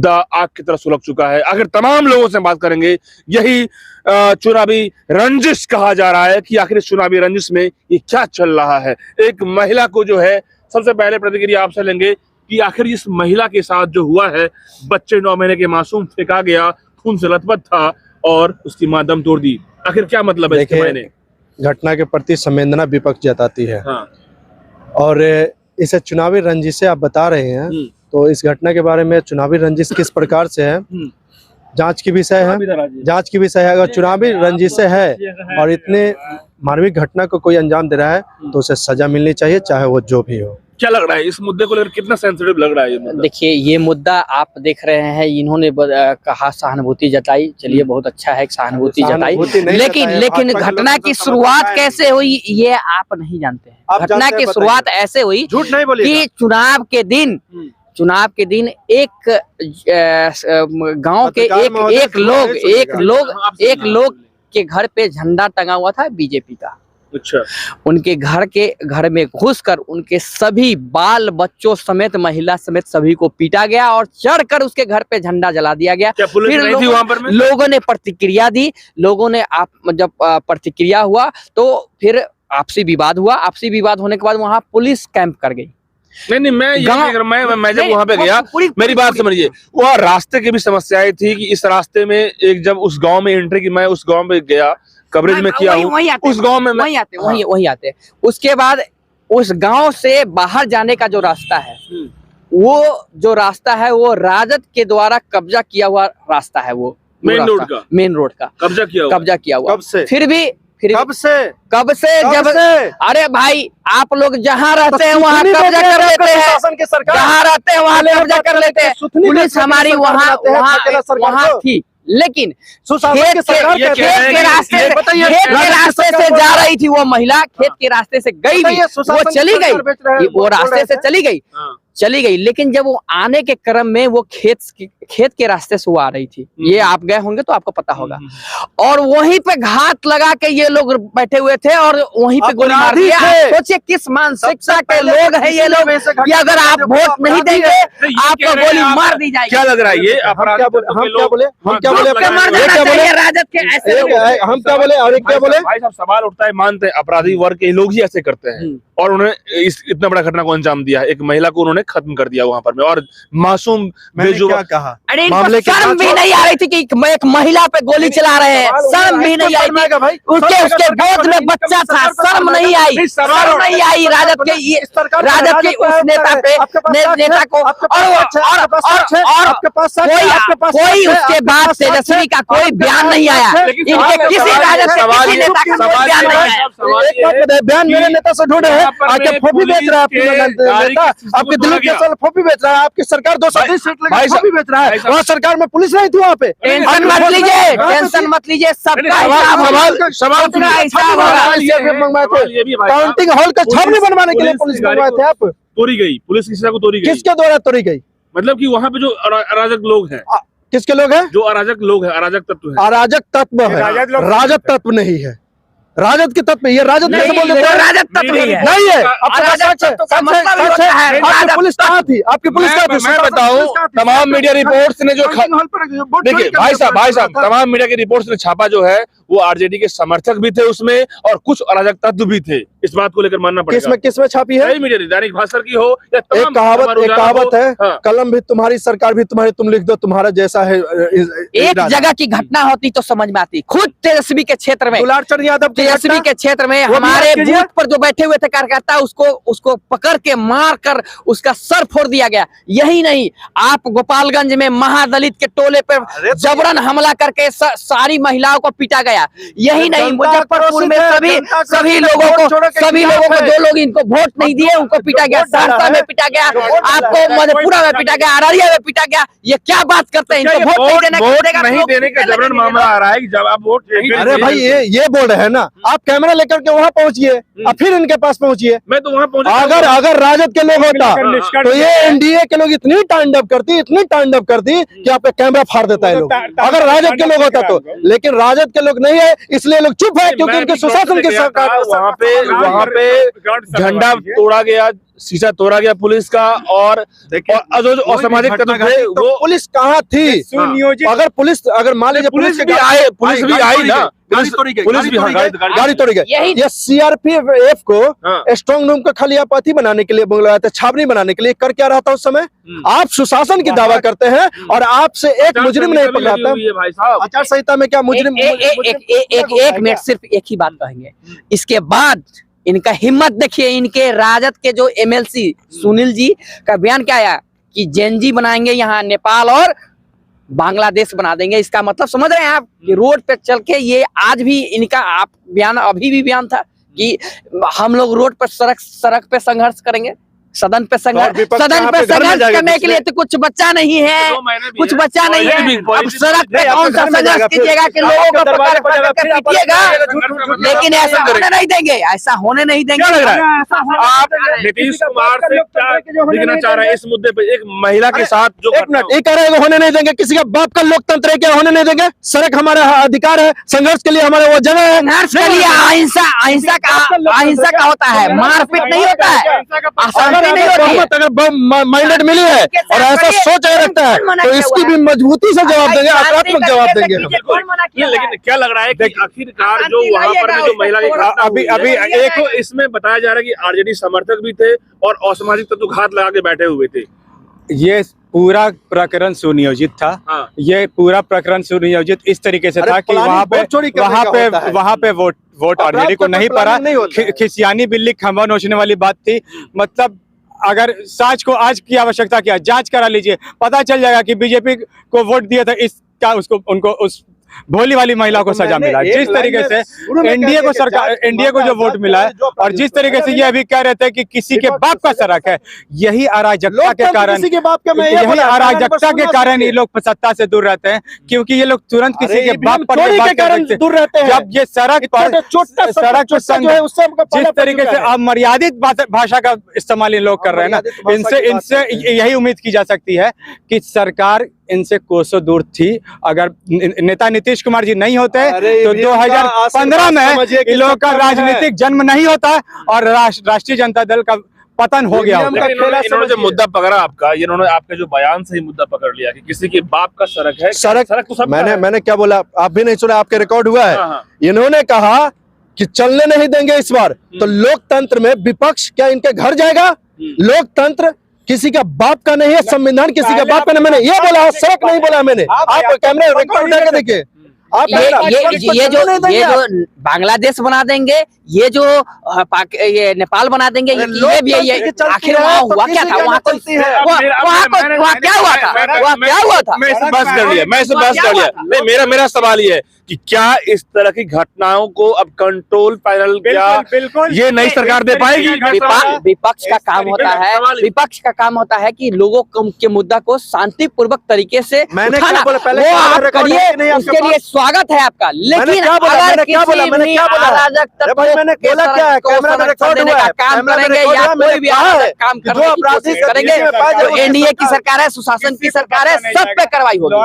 मुद्दा आग की तरह सुलग चुका है। अगर तमाम लोगों से बात करेंगे, यही चुनावी रंजिश कहा जा रहा है कि आखिर इस चुनावी रंजिश में ये क्या चल रहा है। एक महिला को जो है, सबसे पहले प्रतिक्रिया आपसे लेंगे कि आखिर इस महिला के साथ जो हुआ है, बच्चे 9 महीने के मासूम फेंका गया, खून से लथपथ था और उसकी मां दम तोड़ दी, आखिर क्या मतलब है इसके मायने? घटना के प्रति संवेदना विपक्ष जताती है। हाँ। और इसे चुनावी रंजिश से आप बता रहे हैं, तो इस घटना के बारे में चुनावी रंजिश किस प्रकार से है, जांच की विषय है। जांच की विषय है। अगर चुनावी रंजिश है और इतने मानवीय घटना को कोई अंजाम दे रहा है तो उसे सजा मिलनी चाहिए, चाहे वो जो भी हो। क्या लग रहा है इस मुद्दे को लेकर, कितना सेंसिटिव लग रहा है ये मुद्दा? देखिए, ये मुद्दा आप देख रहे हैं, इन्होंने कहा सहानुभूति जताई, चलिए बहुत अच्छा है सहानुभूति जताई, लेकिन घटना की शुरुआत कैसे हुई ये आप नहीं जानते हैं। घटना की शुरुआत ऐसे हुई, झूठ नहीं बोलिए, कि चुनाव के दिन एक गांव के एक लोग के घर पे झंडा टंगा हुआ था बीजेपी का। अच्छा। उनके घर में घुसकर उनके सभी बाल बच्चों समेत, महिला समेत सभी को पीटा गया और चढ़कर उसके घर पे झंडा जला दिया गया। फिर लोगों ने प्रतिक्रिया दी। लोगों ने जब प्रतिक्रिया हुआ तो फिर आपसी विवाद हुआ। आपसी विवाद होने के बाद वहां पुलिस कैंप कर गई। नहीं, मैं जब वहां पे गया, मेरी बात समझिए, वहाँ रास्ते की भी समस्याएं थी कि इस रास्ते में एक जब उस गांव में एंट्री की, मैं उस गांव में गया, कवरेज में किया हूँ, उस गांव में वही आते। उसके बाद उस गांव से बाहर जाने का जो रास्ता है, वो राजद के द्वारा कब्जा किया हुआ रास्ता है। वो मेन रोड का कब्जा किया हुआ। कब से? कब से जब अरे भाई, आप लोग जहाँ रहते हैं वहाँ कब्जा कर लेते हैं, जहाँ रहते हैं वहाँ कब्जा कर लेते हैं। पुलिस हमारी वहाँ थी, लेकिन खेत के रास्ते से जा रही थी वो महिला, खेत के रास्ते से गई भी, वो चली गई, वो रास्ते से चली गई, लेकिन जब वो आने के क्रम में वो खेत के रास्ते से वो आ रही थी। ये आप गए होंगे तो आपको पता होगा। और वहीं पे घात लगा के ये लोग बैठे हुए थे और वहीं पे गोली मार दिया। सोचिए किस मानसिकता के लोग हैं ये लोग, कि अगर आप वोट नहीं देंगे आपको गोली मार दी जाएगी। क्या लग रहा है ये अपराध? हम क्या बोले? भाई साहब, सवाल उठता है, मानते हैं अपराधी वर्ग के लोग ही ऐसे करते हैं और उन्हें इस इतना बड़ा घटना को अंजाम दिया। एक महिला को उन्होंने खत्म कर दिया वहां पर में, और मासूम क्या कहा? अरे शर्म भी नहीं आ रही थी कि एक महिला पे गोली चला रहे हैं। शर्म भी नहीं आई थी। उसके गोद में बच्चा था, शर्म नहीं आई। राजद के उस नेता को। और कोई उसके बाद तेजस्वी का कोई बयान नहीं आया। इनके किसी राजद के नेता का कोई बयान नहीं आया। बयान मेरे नेता से ढूंढे हैं, आके फोफी बेच रहा है आपके दिल्ली के साल फोफी बेच रहा है। आपकी सरकार 230 सीट लेकर फोफी बेच रहा है। वहाँ सरकार में पुलिस नहीं थी वहाँ पे। टेंशन मत लीजिए, सबका सवाल मंगवाए थे, काउंटिंग हॉल का छावनी बनवाने के लिए पुलिस मंगवाए थे। आप तोड़ी गई, पुलिस किसी को तोड़ी गई। किसके द्वारा तोड़ी गई? मतलब कि वहाँ पे जो अराजक लोग हैं। किसके लोग हैं? जो अराजक लोग हैं, अराजक तत्व है। अराजक तत्व है, राजद तत्व नहीं है। राजद के तत्व, ये राजद कैसे बोल देते हैं? राजद तत्व नहीं है। नहीं है। आपकी पुलिस कहाँ थी? आपकी पुलिस कहाँ थी? मैं बताऊं, तमाम मीडिया रिपोर्ट्स ने जो देखिए भाई साहब, तमाम मीडिया की रिपोर्ट्स ने छापा जो है, वो आरजेडी के समर्थक भी थे उसमें और कुछ अराजक तत्व भी थे। इस बात को लेकर मानना पड़ेगा। किसमें छापी है? मीडिया, दैनिक भास्कर की हो या एक कहावत है, कलम भी तुम्हारी, सरकार भी तुम्हारी, तुम लिख दो तुम्हारा जैसा है। एक जगह की घटना होती तो समझ में आती। खुद तेजस्वी के क्षेत्र में, दुलारचंद यादव तेजस्वी के क्षेत्र में हमारे बूथ पर जो बैठे हुए थे कार्यकर्ता, उसको पकड़ के मार कर उसका सर फोड़ दिया गया। यही नहीं, आप गोपालगंज में महादलित के टोले पर जबरन हमला करके सारी महिलाओं को पीटा गया। यही नहीं, मुजफ्फरपुर में सभी लोगों को जो लोग इनको वोट नहीं दिए उनको पीटा गया। सहरसा में पीटा गया, आपको मधेपुरा में पीटा गया, अररिया में पीटा गया। ये क्या बात करते हैं? इनको वोट नहीं देने का जबरन मामला आ रहा है कि जब आप वोट। अरे भाई, ये बोल रहे हैं ना, आप कैमरा लेकर के वहाँ पहुंचिए और फिर इनके पास पहुंचिए। मैं तो वहाँ पहुंचा। अगर राजद के लोग होता तो ये एनडीए के लोग इतनी तांडव करती कि आपका कैमरा फाड़ देता है लोग, अगर राजद के लोग होता तो। लेकिन राजद के लोग नहीं है, इसलिए लोग चुप है, क्योंकि उनके सुशासन की सरकार। वहाँ पे झंडा तोड़ा गया, शीशा तोड़ा गया पुलिस का, और जो असामाजिक तत्व थे वो पुलिस कहाँ थी? सुनियोजित, अगर मान लीजिए पुलिस भी आई ना, पुलिस भी गाड़ी तोड़ी गई। ये सीआरपीएफ को स्ट्रॉन्ग रूम का खलियापति बनाने के लिए बुलाया था, छावनी बनाने के लिए। कर क्या रहा था उस समय? आप सुशासन की दावा करते हैं और आपसे एक मुजरिम नहीं पकड़ाता। आचार संहिता में क्या मुजरिम? एक मिनट, सिर्फ एक ही बात कहेंगे। इसके बाद इनका हिम्मत देखिए, इनके राजद के जो एमएलसी सुनील जी का बयान क्या आया कि जेएनजी बनाएंगे यहाँ, नेपाल और बांग्लादेश बना देंगे। इसका मतलब समझ रहे हैं आप कि रोड पे चल के ये आज भी इनका आप बयान, अभी भी बयान था कि हम लोग रोड पर सड़क पे संघर्ष करेंगे, सदन पे संघर्ष करने के लिए तो कुछ बच्चा नहीं है, कुछ बच्चा नहीं है। अब सड़क पे कौन सा संघर्ष कीजिएगा कि लोगों को पकड़ पीटिएगा, लेकिन ऐसा होने नहीं देंगे, ऐसा होने नहीं देंगे। क्या लग रहा है आप नीतीश कुमार से क्या दिखना चाह रहे हैं इस मुद्दे पे? एक महिला के साथ जो एक मिनट, ये कह रहे हैं होने नहीं देंगे, किसी का बाप का लोकतंत्र है क्या? होने नहीं देंगे। सड़क हमारा अधिकार है, संघर्ष के लिए हमारे वो जगह है। संघर्ष के लिए अहिंसा का होता है, मारपीट नहीं होता है। अगर माइंडेड मिली है और ऐसा सोच रखता है तो इसकी भी मजबूती से जवाब देंगे, आक्रामक जवाब देंगे। लेकिन क्या लग रहा है कि आखिरकार जो वहाँ पर जो महिला की अभी एक इसमें बताया जा रहा है कि आरजेडी समर्थक भी थे और असामाजिक तत्व घात लगा के बैठे हुए थे। ये पूरा प्रकरण सुनियोजित था। ये पूरा प्रकरण सुनियोजित इस तरीके से था कि वहाँ पे वोट आरजेडी को नहीं पड़ा। खिसियानी बिल्ली खंभा नोचने वाली बात थी। मतलब अगर सच को आज की आवश्यकता क्या, जांच करा लीजिए, पता चल जाएगा कि बीजेपी को वोट दिया था इसका उनको उस भोली वाली महिला को सजा मिला। जिस तरीके से एनडीए को जो वोट मिला है और जिस तरीके से ये अभी कह रहे थे कि किसी के बाप का सड़क है, यही अराजकता के कारण ये लोग सत्ता से दूर रहते हैं, क्योंकि ये लोग तुरंत किसी के बाप पर दूर रहते हैं। जब ये सड़क पर जिस तरीके से अमर्यादित भाषा का इस्तेमाल ये लोग कर रहे हैं ना, इनसे यही उम्मीद की जा सकती है कि सरकार इनसे कोसों दूर थी। अगर नेता नीतीश कुमार जी नहीं होते तो 2015 में इन लोगों का राजनीतिक जन्म नहीं होता और राष्ट्रीय जनता दल का पतन हो गया। इन्होंने जो मुद्दा पकड़ा आपका, इन्होंने आपके जो बयान से ही मुद्दा पकड़ लिया कि किसी के बाप का सड़क है। सड़क तो मैंने क्या बोला, आप भी नहीं सुना, आपके रिकॉर्ड हुआ है। इन्होंने कहा कि चलने नहीं देंगे इस बार। तो लोकतंत्र में विपक्ष क्या इनके घर जाएगा? लोकतंत्र किसी का बाप का नहीं है, संविधान किसी का बाप का नहीं। मैंने ये बोला, सड़क नहीं बोला मैंने। आप कैमरे रिकॉर्ड उठा के देखिए। आप ये जो बांग्लादेश बना देंगे, ये जो ये नेपाल बना देंगे, ये आखिर वहाँ हुआ क्या था? वहाँ क्या हुआ था? मैं इसे बस कर लिया। नहीं, मेरा सवाल ये है कि क्या इस तरह की घटनाओं को अब कंट्रोल पैनल क्या ये नई सरकार दे पाएगी? विपक्ष का काम होता है कि लोगों के मुद्दा को शांतिपूर्वक तरीके से उठाना। वो आप करिए, उसके लिए स्वागत है आपका। लेकिन अगर किसी अराजक तत्व काम करेंगे या कोई भी काम करने की कोशिश करेंगे तो एनडीए की सरकार है, सुशासन की सरकार है, सब पे कार्रवाई होगी।